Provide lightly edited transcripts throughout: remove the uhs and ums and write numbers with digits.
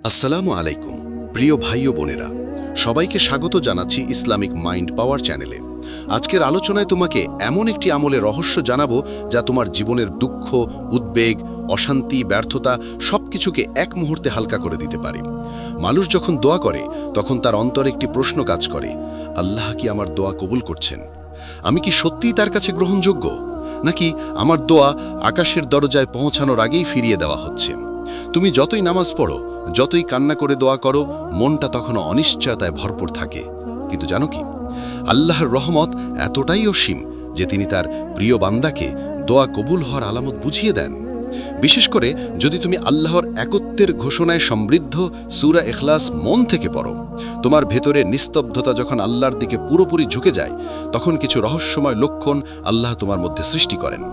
আসসালামু আলাইকুম প্রিয় ভাই ও বোনেরা, সবাইকে স্বাগত জানাচ্ছি ইসলামিক মাইন্ড পাওয়ার চ্যানেলে। আজকের আলোচনায় তোমাকে এমন একটি আমলের রহস্য জানাবো যা তোমার জীবনের দুঃখ, উদ্বেগ, অশান্তি, ব্যর্থতা সবকিছুকে এক মুহূর্তে হালকা করে দিতে পারে। মানুষ যখন দোয়া করে তখন তার অন্তরে একটি প্রশ্ন কাজ করে, আল্লাহ কি আমার দোয়া কবুল করছেন? আমি কি সত্যিই তার কাছে গ্রহণযোগ্য, নাকি আমার দোয়া আকাশের দরজায় পৌঁছানোর আগেই ফিরিয়ে দেওয়া হচ্ছে? তুমি যতই নামাজ পড়ো, যতই কান্না করে দোয়া করো, মনটা তখনও অনিশ্চয়তায় ভরপুর থাকে। কিন্তু জানো কি, আল্লাহর রহমত এতটাই অসীম যে তিনি তার প্রিয় বান্দাকে দোয়া কবুল হওয়ার আলামত বুঝিয়ে দেন। বিশেষ করে যদি তুমি আল্লাহর একত্বের ঘোষণায় সমৃদ্ধ সূরা ইখলাস মন থেকে পড়ো। তোমার ভেতরে নিস্তব্ধতা যখন আল্লাহর দিকে পুরোপুরি ঝুঁকে যায়, তখন কিছু রহস্যময় লক্ষণ আল্লাহ তোমার মধ্যে সৃষ্টি করেন।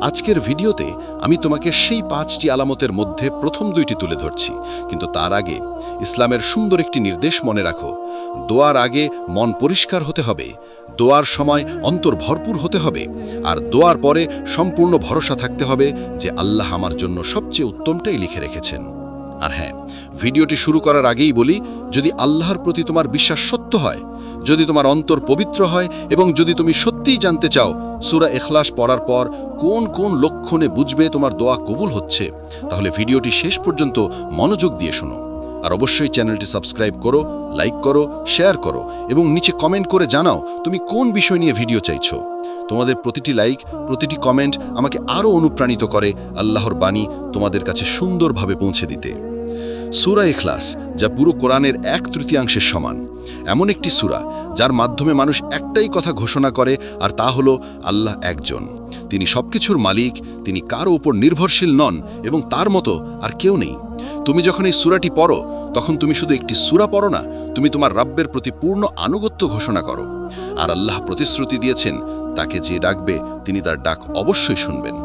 আজকের ভিডিওতে আমি তোমাকে সেই 5টি আলামতের মধ্যে প্রথম 2টি তুলে ধরছি। কিন্তু তার আগে ইসলামের সুন্দর একটি নির্দেশ মনে রাখো। দোয়ার আগে মন পরিষ্কার হতে হবে, দোয়ার সময় অন্তর ভরপুর হতে হবে, আর দোয়ার পরে সম্পূর্ণ ভরসা থাকতে হবে যে আল্লাহ আমার জন্য সবচেয়ে উত্তমটাই লিখে রেখেছেন। আর হ্যাঁ, ভিডিওটি শুরু করার আগেই বলি, যদি আল্লাহর প্রতি তোমার বিশ্বাস সত্য হয়, যদি তোমার অন্তর পবিত্র হয় এবং যদি তুমি সত্যিই জানতে চাও সূরা ইখলাস পড়ার পর কোন কোন লক্ষণে বুঝবে তোমার দোয়া কবুল হচ্ছে, তাহলে ভিডিওটি শেষ পর্যন্ত মনোযোগ দিয়ে শোনো। আর অবশ্যই চ্যানেলটি সাবস্ক্রাইব করো, লাইক করো, শেয়ার করো এবং নিচে কমেন্ট করে জানাও তুমি কোন বিষয় নিয়ে ভিডিও চাইছো। তোমাদের প্রতিটি লাইক, প্রতিটি কমেন্ট আমাকে আরও অনুপ্রাণিত করে আল্লাহর বাণী তোমাদের কাছে সুন্দরভাবে পৌঁছে দিতে। সূরা ইখলাস, যা পুরো কোরআনের 1/3 সমান, এমন একটি সূরা যার মাধ্যমে মানুষ একটাই কথা ঘোষণা করে, আর তা হলো আল্লাহ একজন। তিনি সবকিছুর মালিক, তিনি কারো উপর নির্ভরশীল নন এবং তার মতো আর কেউ নেই। তুমি যখন এই সূরাটি পড়ো, তখন তুমি শুধু একটি সূরা পড়ো না, তুমি তোমার রব্বের প্রতি পূর্ণ আনুগত্য ঘোষণা করো। আর আল্লাহ প্রতিশ্রুতি দিয়েছেন, তাকে যে ডাকবে তিনি তার ডাক অবশ্যই শুনবেন।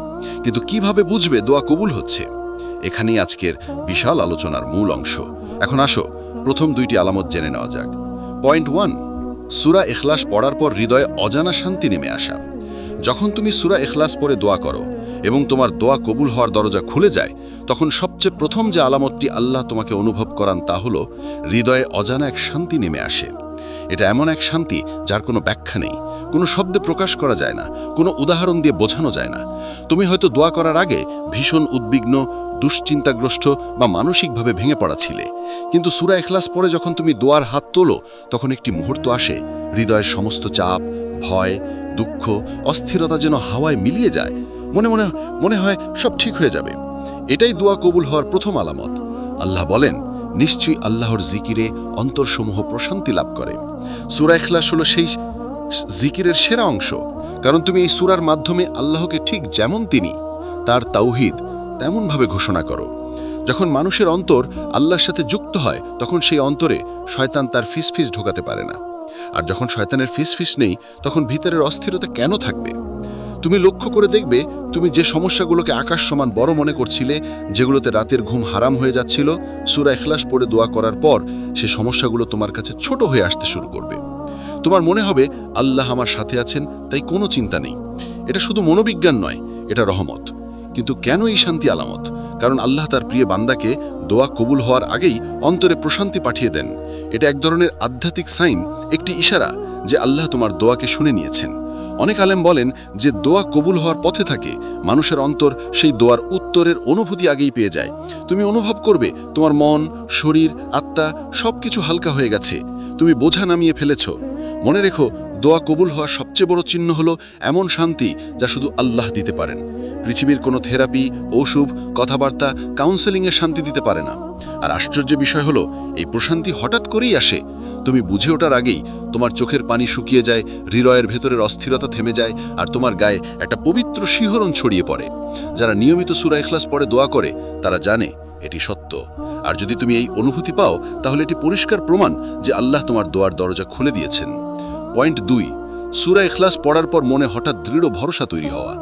কিন্তু কিভাবে বুঝবে দোয়া কবুল হচ্ছে? এখানেই আজকের বিশাল আলোচনার মূল অংশ। এখন আসো প্রথম 2টি আলামত জেনে নেওয়া যাক। পয়েন্ট 1, সূরা ইখলাস পড়ার পর হৃদয়ে অজানা শান্তি নেমে আসা। যখন তুমি সূরা ইখলাস পড়ে দোয়া করো এবং তোমার দোয়া কবুল হওয়ার দরজা খুলে যায়, তখন সবচেয়ে প্রথম যে আলামতটি আল্লাহ তোমাকে অনুভব করান তা হলো হৃদয়ে অজানা এক শান্তি নেমে আসে। এটা এমন এক শান্তি যার কোনো ব্যাখ্যা নেই, কোনো শব্দে প্রকাশ করা যায় না, কোনো উদাহরণ দিয়ে বোঝানো যায় না। তুমি হয়তো দোয়া করার আগে ভীষণ উদ্বিগ্ন, দুশ্চিন্তাগ্রস্ত বা মানসিকভাবে ভেঙে পড়া ছিলে, কিন্তু সূরা ইখলাস পড়ে যখন তুমি দোয়ার হাত তোলো, তখন একটি মুহূর্ত আসে, হৃদয়ের সমস্ত চাপ, ভয়, দুঃখ, অস্থিরতা যেন হাওয়ায় মিলিয়ে যায়। মনে হয় সব ঠিক হয়ে যাবে। এটাই দোয়া কবুল হওয়ার প্রথম আলামত। আল্লাহ বলেন, নিশ্চয়ই আল্লাহর জিকিরে অন্তরসমূহ প্রশান্তি লাভ করে। সূরা ইখলাস হলো সেই জিকিরের সেরা অংশ, কারণ তুমি এই সূরার মাধ্যমে আল্লাহকে ঠিক যেমন তিনি, তার তাওহীদ তেমনভাবে ঘোষণা করো। যখন মানুষের অন্তর আল্লাহর সাথে যুক্ত হয়, তখন সেই অন্তরে শয়তান তার ফিসফিস ঢোকাতে পারে না। আর যখন শয়তানের ফিসফিস নেই, তখন ভিতরের অস্থিরতা কেন থাকবে? তুমি লক্ষ্য করে দেখবে, তুমি যে সমস্যাগুলোকে আকাশ সমান বড় মনে করছিলে, যেগুলোতে রাতের ঘুম হারাম হয়ে যাচ্ছিল, সূরা ইখলাস পড়ে দোয়া করার পর সে সমস্যাগুলো তোমার কাছে ছোট হয়ে আসতে শুরু করবে। তোমার মনে হবে আল্লাহ আমার সাথে আছেন, তাই কোনো চিন্তা নেই। এটা শুধু মনোবিজ্ঞান নয়, এটা রহমত। কিন্তু কেন এই শান্তি আলামত? কারণ আল্লাহ তার প্রিয় বান্দাকে দোয়া কবুল হওয়ার আগেই অন্তরে প্রশান্তি পাঠিয়ে দেন। এটা এক ধরনের আধ্যাত্মিক সাইন, একটি ইশারা যে আল্লাহ তোমার দোয়াকে শুনে নিয়েছেন। অনেক আলেম বলেন যে দোয়া কবুল হওয়ার পথে থাকে, মানুষের অন্তর সেই দোয়ার উত্তরের অনুভূতি আগেই পেয়ে যায়। তুমি অনুভব করবে তোমার মন, শরীর, আত্মা সবকিছু হালকা হয়ে গেছে, তুমি বোঝা নামিয়ে ফেলেছ। মনে রেখো, দোয়া কবুল হওয়ার সবচেয়ে বড় চিহ্ন হলো এমন শান্তি যা শুধু আল্লাহ দিতে পারেন। পৃথিবীর কোনো থেরাপি, ঔষধ, কথাবার্তা, কাউন্সেলিংয়ে শান্তি দিতে পারে না। আর আশ্চর্যের বিষয় হলো, এই প্রশান্তি হঠাৎ করেই আসে। তুমি বুঝে ওঠার আগেই তোমার চোখের পানি শুকিয়ে যায়, হৃদয়ের ভেতরের অস্থিরতা থেমে যায়, আর তোমার গায়ে একটা পবিত্র শিহরণ ছড়িয়ে পড়ে। যারা নিয়মিত সূরা ইখলাস পড়ে দোয়া করে, তারা জানে এটি সত্য। আর যদি তুমি এই অনুভূতি পাও, তাহলে এটি পরিষ্কার প্রমাণ যে আল্লাহ তোমার দোয়ার দরজা খুলে দিয়েছেন। পয়েন্ট 2, সূরা ইখলাস পড়ার পর মনে হঠাৎ দৃঢ় ভরসা তৈরি হওয়া।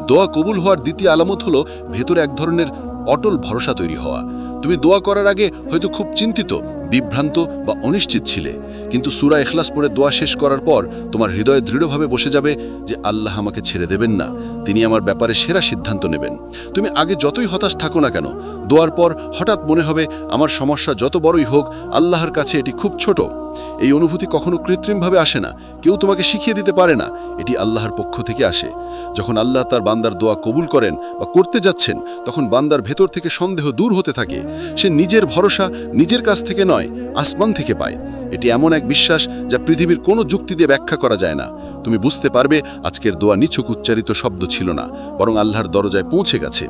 দোয়া কবুল হওয়ার দ্বিতীয় আলামত হলো ভেতরে এক ধরনের অটল ভরসা তৈরি হওয়া। তুমি দোয়া করার আগে হয়তো খুব চিন্তিত, বিভ্রান্ত বা অনিশ্চিত ছিলে, কিন্তু সূরা ইখলাস পড়ে দোয়া শেষ করার পর তোমার হৃদয়ে দৃঢ়ভাবে বসে যাবে যে আল্লাহ আমাকে ছেড়ে দেবেন না, তিনি আমার ব্যাপারে সেরা সিদ্ধান্ত নেবেন। তুমি আগে যতই হতাশ থাকো না কেন, দোয়ার পর হঠাৎ মনে হবে আমার সমস্যা যত বড়ই হোক আল্লাহর কাছে এটি খুব ছোট। এই অনুভূতি কখনো কৃত্রিমভাবে আসে না, কেউ তোমাকে শিখিয়ে দিতে পারে না, এটি আল্লাহর পক্ষ থেকে আসে। যখন আল্লাহ তার বান্দার দোয়া কবুল করেন বা করতে যাচ্ছেন, তখন বান্দার ভেতর থেকে সন্দেহ দূর হতে থাকে। সে নিজের ভরসা নিজের কাছ থেকে নয়, আসমান থেকে পায়। এটি এমন এক বিশ্বাস যা পৃথিবীর কোনো যুক্তি দিয়ে ব্যাখ্যা করা যায় না। তুমি বুঝতে পারবে আজকের দোয়া নিছক উচ্চারিত শব্দ ছিল না, বরং আল্লাহর দরজায় পৌঁছে গেছে।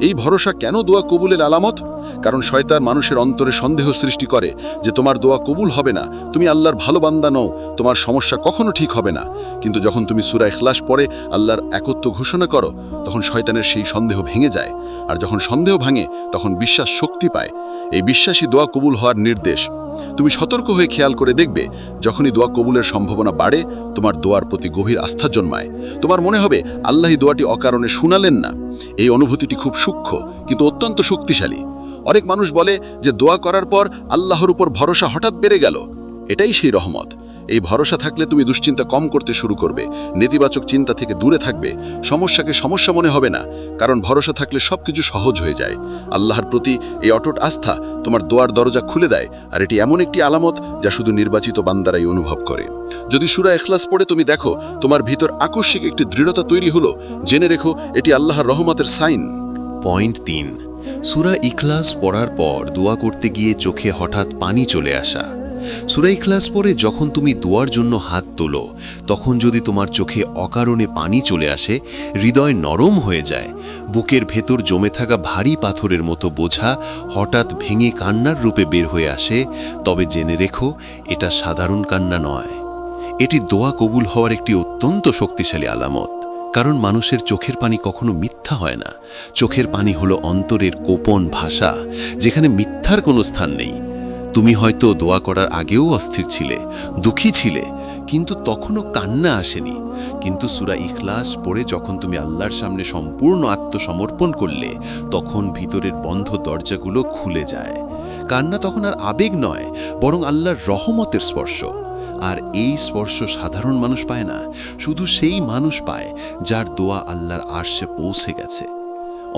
এই ভরসা কেন দোয়া কবুলের আলামত? কারণ শয়তান মানুষের অন্তরে সন্দেহ সৃষ্টি করে যে তোমার দোয়া কবুল হবে না, তুমি আল্লাহর ভালো বান্দা নও, তোমার সমস্যা কখনো ঠিক হবে না। কিন্তু যখন তুমি সূরা ইখলাস পড়ে আল্লাহর একত্ব ঘোষণা করো, তখন শয়তানের সেই সন্দেহ ভেঙে যায়। আর যখন সন্দেহ ভাঙে, তখন বিশ্বাস শক্তি পায়। এই বিশ্বাসই দোয়া কবুল হওয়ার নির্দেশ। তুমি সতর্ক হয়ে খেয়াল করে দেখবে, যখনই দোয়া কবুলের সম্ভাবনা বাড়ে, তোমার দোয়ার প্রতি গভীর আস্থা জন্মায়। তোমার মনে হবে আল্লাহই দোয়াটি অকারণে শুনালেন না। এই অনুভূতিটি খুব সূক্ষ্ম কিন্তু অত্যন্ত শক্তিশালী। অনেক মানুষ বলে যে দোয়া করার পর আল্লাহর উপর ভরসা হঠাৎ বেড়ে গেল। এটাই সেই রহমত। এই ভরসা থাকলে তুমি দুশ্চিন্তা কম করতে শুরু করবে, নেতিবাচক চিন্তা থেকে দূরে থাকবে, সমস্যাকে সমস্যা মনে হবে না, কারণ ভরসা থাকলে সবকিছু সহজ হয়ে যায়। আল্লাহর প্রতি এই অটুট আস্থা তোমার দোয়ার দরজা খুলে দেয়, আর এটি এমন একটি আলামত যা শুধু নির্বাচিত বান্দারাই অনুভব করে। যদি সূরা ইখলাস পড়ে তুমি দেখো তোমার ভিতর আকস্মিক একটি দৃঢ়তা তৈরি হলো, জেনে রেখো এটি আল্লাহর রহমতের সাইন। পয়েন্ট 3, সূরা ইখলাস পড়ার পর দোয়া করতে গিয়ে চোখে হঠাৎ পানি চলে আসা। সূরা ইখলাস পড়ে যখন তুমি দোয়ার জন্য হাত তোলো, তখন যদি তোমার চোখে অকারণে পানি চলে আসে, হৃদয় নরম হয়ে যায়, বুকের ভেতর জমে থাকা ভারী পাথরের মতো বোঝা হঠাৎ ভেঙে কান্নার রূপে বের হয়ে আসে, তবে জেনে রেখো এটা সাধারণ কান্না নয়, এটি দোয়া কবুল হওয়ার একটি অত্যন্ত শক্তিশালী আলামত। কারণ মানুষের চোখের পানি কখনো মিথ্যা হয় না। চোখের পানি হলো অন্তরের গোপন ভাষা, যেখানে মিথ্যার কোনো স্থান নেই। তুমি হয়তো দোয়া করার আগেও অস্থির ছিলে, দুঃখী ছিলে, কিন্তু তখনও কান্না আসেনি। কিন্তু সূরা ইখলাস পড়ে যখন তুমি আল্লাহর সামনে সম্পূর্ণ আত্মসমর্পণ করলে, তখন ভিতরের বন্ধ দরজাগুলো খুলে যায়। কান্না তখন আর আবেগ নয়, বরং আল্লাহর রহমতের স্পর্শ। আর এই স্পর্শ সাধারণ মানুষ পায় না, শুধু সেই মানুষ পায় যার দোয়া আল্লাহর আরশে পৌঁছে গেছে।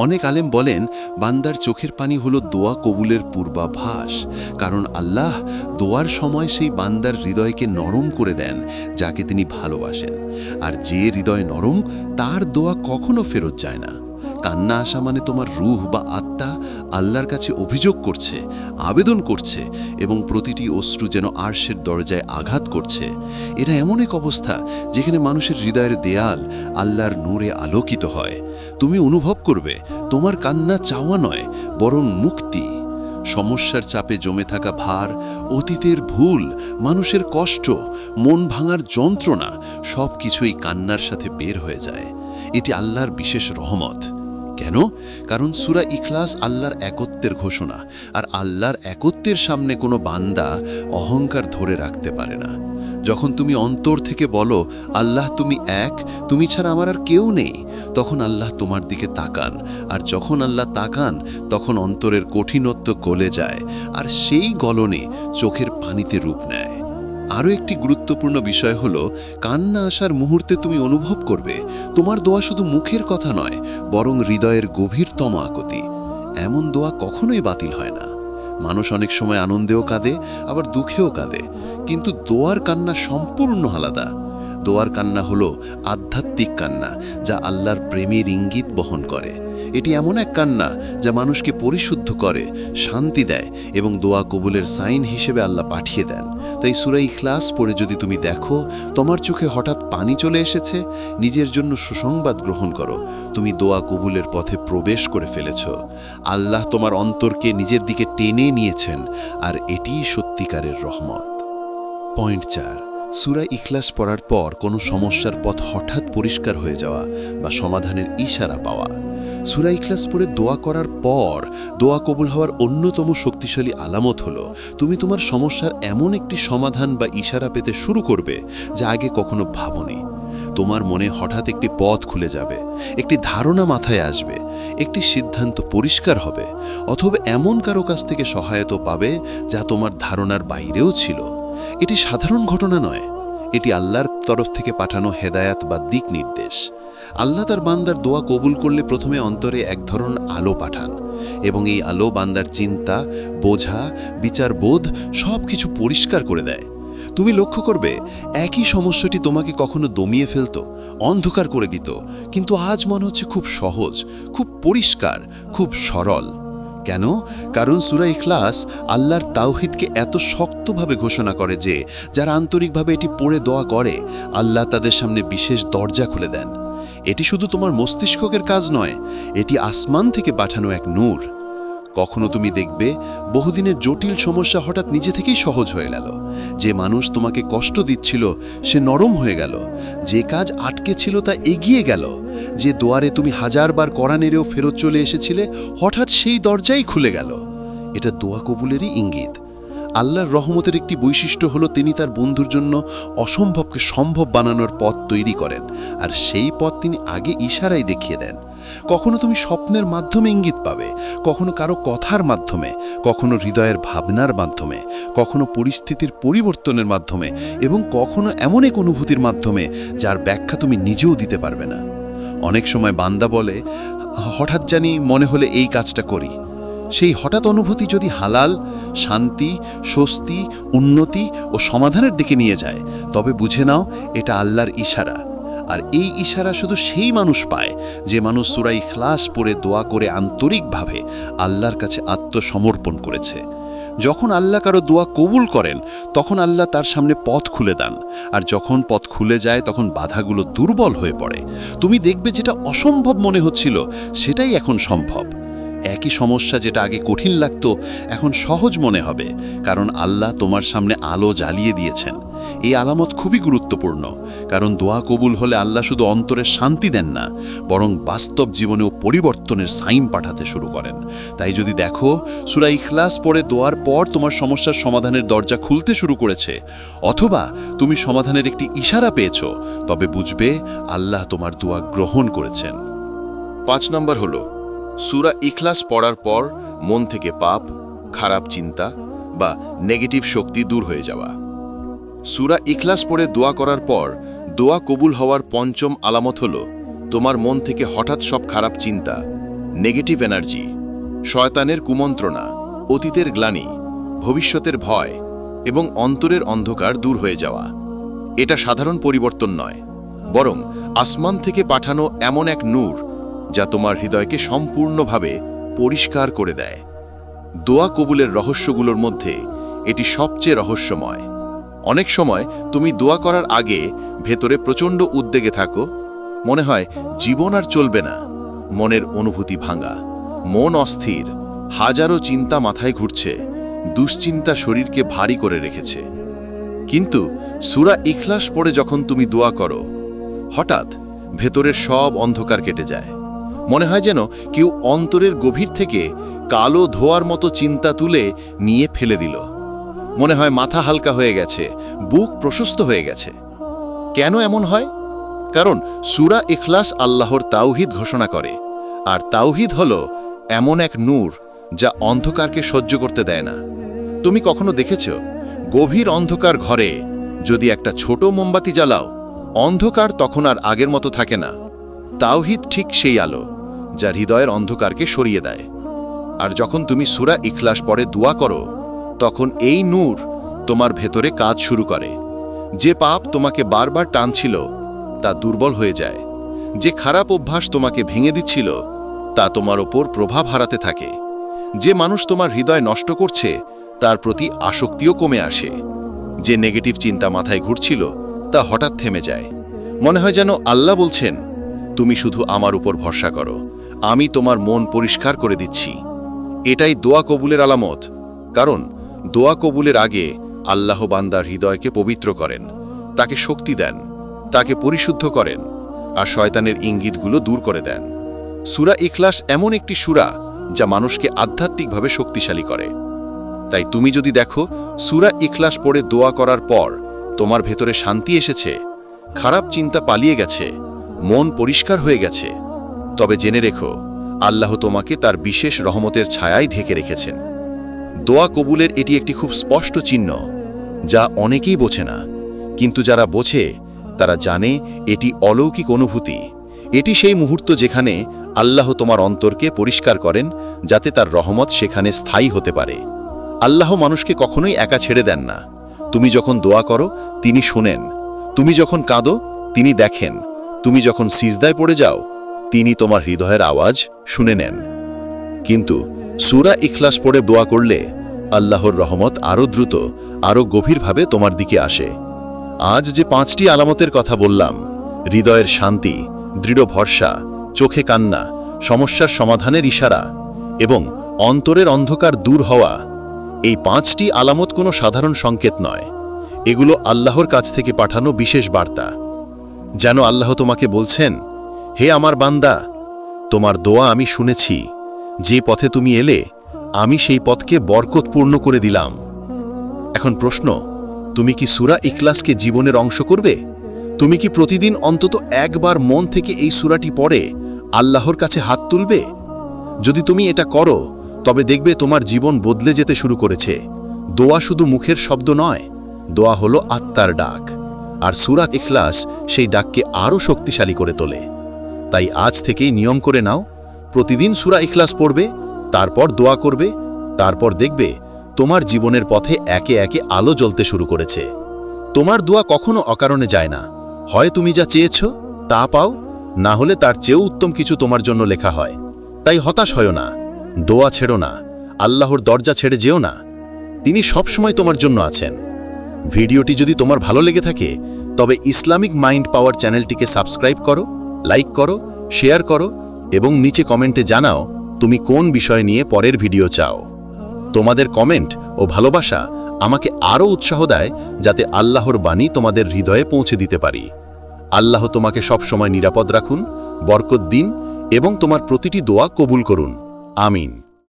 অনেক আলেম বলেন বান্দার চোখের পানি হলো দোয়া কবুলের পূর্বাভাস, কারণ আল্লাহ দোয়ার সময় সেই বান্দার হৃদয়কে নরম করে দেন যাকে তিনি ভালোবাসেন। আর যে হৃদয় নরম, তার দোয়া কখনো ফেরত যায় না। কান্না আসা মানে তোমার রূহ বা আত্মা আল্লাহর কাছে অভিযোগ করছে, আবেদন করছে, এবং প্রতিটি অশ্রু যেন আরশের দরজায় আঘাত করছে। এটা এমন এক অবস্থা যেখানে মানুষের হৃদয়ের দেয়াল আল্লাহর নূরে আলোকিত হয়। তুমি অনুভব করবে তোমার কান্না চাওয়া নয়, বরং মুক্তি। সমস্যার চাপে জমে থাকা ভার, অতীতের ভুল, মানুষের কষ্ট, মন ভাঙার যন্ত্রণা সব কিছুই কান্নার সাথে বের হয়ে যায়। এটি আল্লাহর বিশেষ রহমত। কেন? কারণ সূরা ইখলাস আল্লাহর একত্বের ঘোষণা, আর আল্লাহর একত্বের সামনে কোনো বান্দা অহংকার ধরে রাখতে পারে না। যখন তুমি অন্তর থেকে বলো আল্লাহ তুমি এক, তুমি ছাড়া আমার আর কেউ নেই, তখন আল্লাহ তোমার দিকে তাকান। আর যখন আল্লাহ তাকান, তখন অন্তরের কঠিনত্ব গলে যায়, আর সেই গলনে চোখের পানিতে রূপ নেয়। আরও একটি গুরুত্বপূর্ণ বিষয় হলো, কান্না আসার মুহূর্তে তুমি অনুভব করবে তোমার দোয়া শুধু মুখের কথা নয়, বরং হৃদয়ের গভীরতম আকুতি। এমন দোয়া কখনোই বাতিল হয় না। মানুষ অনেক সময় আনন্দেও কাঁদে, আবার দুঃখেও কাঁদে, কিন্তু দোয়ার কান্না সম্পূর্ণ আলাদা। দোয়ার কান্না হলো আধ্যাত্মিক কান্না, যা আল্লাহর প্রেমের ইঙ্গিত বহন করে। এটি এমন এক কান্না যা মানুষকে পরিশুদ্ধ করে, শান্তি দেয়, এবং দোয়া কবুলের সাইন হিসেবে আল্লাহ পাঠিয়ে দেন। তাই সূরা ইখলাস পড়ে যদি তুমি দেখো তোমার চোখে হঠাৎ পানি চলে এসেছে, নিজের জন্য সুসংবাদ গ্রহণ করো, তুমি দোয়া কবুলের পথে প্রবেশ করে ফেলেছ। আল্লাহ তোমার অন্তরকে নিজের দিকে টেনে নিয়েছেন, আর এটিই সত্যিকারের রহমত। পয়েন্ট 4, সূরা ইখলাস পড়ার পর কোনো সমস্যার পথ হঠাৎ পরিষ্কার হয়ে যাওয়া বা সমাধানের ইশারা পাওয়া। সূরা ইখলাস পড়ে দোয়া করার পর দোয়া কবুল হওয়ার অন্যতম শক্তিশালী আলামত হলো তুমি তোমার সমস্যার এমন একটি সমাধান বা ইশারা পেতে শুরু করবে যা আগে কখনো ভাবনি। তোমার মনে হঠাৎ একটি পথ খুলে যাবে, একটি ধারণা মাথায় আসবে, একটি সিদ্ধান্ত পরিষ্কার হবে, অথবা এমন কারো কাছ থেকে সহায়তা পাবে যা তোমার ধারণার বাইরেও ছিল। এটি সাধারণ ঘটনা নয়, এটি আল্লাহর তরফ থেকে পাঠানো হেদায়াত বা দিক নির্দেশ। আল্লাহ তার বান্দার দোয়া কবুল করলে প্রথমে অন্তরে এক ধরনের আলো পাঠান, এবং এই আলো বান্দার চিন্তা, বোঝা, বিচারবোধ সব কিছু পরিষ্কার করে দেয়। তুমি লক্ষ্য করবে, একই সমস্যাটি তোমাকে কখনো দমিয়ে ফেলত, অন্ধকার করে দিত, কিন্তু আজ মনে হচ্ছে খুব সহজ, খুব পরিষ্কার, খুব সরল। কেন? কারণ সূরা ইখলাস আল্লাহর তাওহীদকে এত শক্তভাবে ঘোষণা করে যে যারা আন্তরিকভাবে এটি পড়ে দোয়া করে, আল্লাহ তাদের সামনে বিশেষ দরজা খুলে দেন। এটি শুধু তোমার মস্তিষ্কের কাজ নয়, এটি আসমান থেকে পাঠানো এক নূর। কখনো তুমি দেখবে বহুদিনের জটিল সমস্যা হঠাৎ নিজে থেকেই সহজ হয়ে গেল। যে মানুষ তোমাকে কষ্ট দিচ্ছিল সে নরম হয়ে গেল, যে কাজ আটকে ছিল তা এগিয়ে গেল, যে দুয়ারে তুমি হাজারবার কড়া নেড়েও ফেরত চলে এসেছিলে হঠাৎ সেই দরজাই খুলে গেল। এটা দোয়া কবুলেরই ইঙ্গিত। আল্লাহর রহমতের একটি বৈশিষ্ট্য হলো তিনি তার বন্ধুর জন্য অসম্ভবকে সম্ভব বানানোর পথ তৈরি করেন, আর সেই পথ তিনি আগে ইশারায় দেখিয়ে দেন। কখনো তুমি স্বপ্নের মাধ্যমে ইঙ্গিত পাবে, কখনো কারো কথার মাধ্যমে, কখনো হৃদয়ের ভাবনার মাধ্যমে, কখনো পরিস্থিতির পরিবর্তনের মাধ্যমে, এবং কখনো এমন এক অনুভূতির মাধ্যমে যার ব্যাখ্যা তুমি নিজেও দিতে পারবে না। অনেক সময় বান্দা বলে, হঠাৎ জানি মনে হলে এই কাজটা করি। সেই হঠাৎ অনুভূতি যদি হালাল, শান্তি, স্বস্তি, উন্নতি ও সমাধানের দিকে নিয়ে যায়, তবে বুঝে নাও এটা আল্লাহর ইশারা। আর এই ইশারা শুধু সেই মানুষ পায় যে মানুষ সূরা ইখলাস পড়ে দোয়া করে আন্তরিকভাবে আল্লাহর কাছে আত্মসমর্পণ করেছে। যখন আল্লাহ কারো দোয়া কবুল করেন, তখন আল্লাহ তার সামনে পথ খুলে দেন, আর যখন পথ খুলে যায় তখন বাধাগুলো দুর্বল হয়ে পড়ে। তুমি দেখবে যেটা অসম্ভব মনে হচ্ছিল সেটাই এখন সম্ভব। একই সমস্যা যেটা আগে কঠিন লাগত এখন সহজ মনে হবে, কারণ আল্লাহ তোমার সামনে আলো জ্বালিয়ে দিয়েছেন। এই আলামত খুবই গুরুত্বপূর্ণ, কারণ দোয়া কবুল হলে আল্লাহ শুধু অন্তরের শান্তি দেন না, বরং বাস্তব জীবনেও পরিবর্তনের সাইন পাঠাতে শুরু করেন। তাই যদি দেখো সূরা ইখলাস পড়ে দোয়ার পর তোমার সমস্যার সমাধানের দরজা খুলতে শুরু করেছে, অথবা তুমি সমাধানের একটি ইশারা পেয়েছ, তবে বুঝবে আল্লাহ তোমার দোয়া গ্রহণ করেছেন। 5 নম্বর হলো সূরা ইখলাস পড়ার পর মন থেকে পাপ, খারাপ চিন্তা বা নেগেটিভ শক্তি দূর হয়ে যাওয়া। সূরা ইখলাস পড়ে দোয়া করার পর দোয়া কবুল হওয়ার 5ম আলামত হলো তোমার মন থেকে হঠাৎ সব খারাপ চিন্তা, নেগেটিভ এনার্জি, শয়তানের কুমন্ত্রণা, অতীতের গ্লানি, ভবিষ্যতের ভয় এবং অন্তরের অন্ধকার দূর হয়ে যাওয়া। এটা সাধারণ পরিবর্তন নয়, বরং আসমান থেকে পাঠানো এমন এক নূর যা তোমার হৃদয়কে সম্পূর্ণভাবে পরিষ্কার করে দেয়। দোয়া কবুলের রহস্যগুলোর মধ্যে এটি সবচেয়ে রহস্যময়। অনেক সময় তুমি দোয়া করার আগে ভেতরে প্রচণ্ড উদ্বেগে থাকো, মনে হয় জীবন আর চলবে না, মনের অনুভূতি ভাঙা, মন অস্থির, হাজারো চিন্তা মাথায় ঘুরছে, দুশ্চিন্তা শরীরকে ভারী করে রেখেছে। কিন্তু সূরা ইখলাস পড়ে যখন তুমি দোয়া করো, হঠাৎ ভেতরের সব অন্ধকার কেটে যায়। মনে হয় যেন কেউ অন্তরের গভীর থেকে কালো ধোয়ার মতো চিন্তা তুলে নিয়ে ফেলে দিল। মনে হয় মাথা হালকা হয়ে গেছে, বুক প্রশস্ত হয়ে গেছে। কেন এমন হয়? কারণ সূরা ইখলাস আল্লাহর তাওহীদ ঘোষণা করে, আর তাওহীদ হলো এমন এক নূর যা অন্ধকারকে সহ্য করতে দেয় না। তুমি কখনো দেখেছ গভীর অন্ধকার ঘরে যদি একটা ছোট মোমবাতি জ্বালাও, অন্ধকার তখন আর আগের মতো থাকে না। তাওহীদ ঠিক সেই আলো যা হৃদয়ের অন্ধকারকে সরিয়ে দেয়। আর যখন তুমি সূরা ইখলাস পড়ে দোয়া করো, তখন এই নূর তোমার ভেতরে কাজ শুরু করে। যে পাপ তোমাকে বারবার টানছিল তা দুর্বল হয়ে যায়, যে খারাপ অভ্যাস তোমাকে ভেঙে দিচ্ছিল তা তোমার ওপর প্রভাব হারাতে থাকে, যে মানুষ তোমার হৃদয় নষ্ট করছে তার প্রতি আসক্তিও কমে আসে, যে নেগেটিভ চিন্তা মাথায় ঘুরছিল তা হঠাৎ থেমে যায়। মনে হয় যেন আল্লাহ বলছেন, তুমি শুধু আমার উপর ভরসা করো, আমি তোমার মন পরিষ্কার করে দিচ্ছি। এটাই দোয়া কবুলের আলামত, কারণ দোয়া কবুলের আগে আল্লাহ বান্দার হৃদয়কে পবিত্র করেন, তাকে শক্তি দেন, তাকে পরিশুদ্ধ করেন, আর শয়তানের ইঙ্গিতগুলো দূর করে দেন। সূরা ইখলাস এমন একটি সূরা যা মানুষকে আধ্যাত্মিকভাবে শক্তিশালী করে। তাই তুমি যদি দেখো সূরা ইখলাস পড়ে দোয়া করার পর তোমার ভেতরে শান্তি এসেছে, খারাপ চিন্তা পালিয়ে গেছে, মন পরিষ্কার হয়ে গেছে, তবে জেনে রেখো আল্লাহ তোমাকে তার বিশেষ রহমতের ছায়ায় ঢেকে রেখেছেন। দোয়া কবুলের এটি একটি খুব স্পষ্ট চিহ্ন, যা অনেকেই বোঝে না, কিন্তু যারা বোঝে তারা জানে এটি অলৌকিক অনুভূতি। এটি সেই মুহূর্ত যেখানে আল্লাহ তোমার অন্তরকে পরিষ্কার করেন, যাতে তার রহমত সেখানে স্থায়ী হতে পারে। আল্লাহ মানুষকে কখনোই একা ছেড়ে দেন না। তুমি যখন দোয়া করো তিনি শুনেন, তুমি যখন কাঁদো তিনি দেখেন, তুমি যখন সিজদায় পড়ে যাও তিনি তোমার হৃদয়ের আওয়াজ শুনে নেন। কিন্তু সূরা ইখলাস পড়ে দোয়া করলে আল্লাহর রহমত আরও দ্রুত, আরও গভীরভাবে তোমার দিকে আসে। আজ যে 5টি আলামতের কথা বললাম, হৃদয়ের শান্তি, দৃঢ় ভরসা, চোখে কান্না, সমস্যার সমাধানের ইশারা এবং অন্তরের অন্ধকার দূর হওয়া, এই 5টি আলামত কোনো সাধারণ সংকেত নয়। এগুলো আল্লাহর কাছ থেকে পাঠানো বিশেষ বার্তা। যেন আল্লাহ তোমাকে বলছেন, হে আমার বান্দা, তোমার দোয়া আমি শুনেছি, যে পথে তুমি এলে আমি সেই পথকে বরকতপূর্ণ করে দিলাম। এখন প্রশ্ন, তুমি কি সূরা ইখলাসকে জীবনের অংশ করবে? তুমি কি প্রতিদিন অন্তত একবার মন থেকে এই সূরাটি পড়ে আল্লাহর কাছে হাত তুলবে? যদি তুমি এটা করো তবে দেখবে তোমার জীবন বদলে যেতে শুরু করেছে। দোয়া শুধু মুখের শব্দ নয়, দোয়া হলো আত্মার ডাক, আর সূরা ইখলাস সেই ডাককে আরও শক্তিশালী করে তোলে। তাই আজ থেকেই নিয়ম করে নাও, প্রতিদিন সূরা ইখলাস পড়বে, তারপর দোয়া করবে, তারপর দেখবে তোমার জীবনের পথে একে একে আলো জ্বলতে শুরু করেছে। তোমার দোয়া কখনো অকারণে যায় না। হয় তুমি যা চেয়েছ তা পাও, না হলে তার চেয়েও উত্তম কিছু তোমার জন্য লেখা হয়। তাই হতাশ হয় না, দোয়া ছেড়ো না, আল্লাহর দরজা ছেড়ে যেও না। তিনি সবসময় তোমার জন্য আছেন। ভিডিওটি যদি তোমার ভালো লেগে থাকে তবে ইসলামিক মাইন্ড পাওয়ার চ্যানেলটিকে সাবস্ক্রাইব করো, লাইক করো, শেয়ার করো এবং নিচে কমেন্টে জানাও তুমি কোন বিষয় নিয়ে পরের ভিডিও চাও। তোমাদের কমেন্ট ও ভালোবাসা আমাকে আরও উৎসাহ দেয়, যাতে আল্লাহর বাণী তোমাদের হৃদয়ে পৌঁছে দিতে পারি। আল্লাহ তোমাকে সবসময় নিরাপদ রাখুন, বরকত দিন এবং তোমার প্রতিটি দোয়া কবুল করুন। আমিন।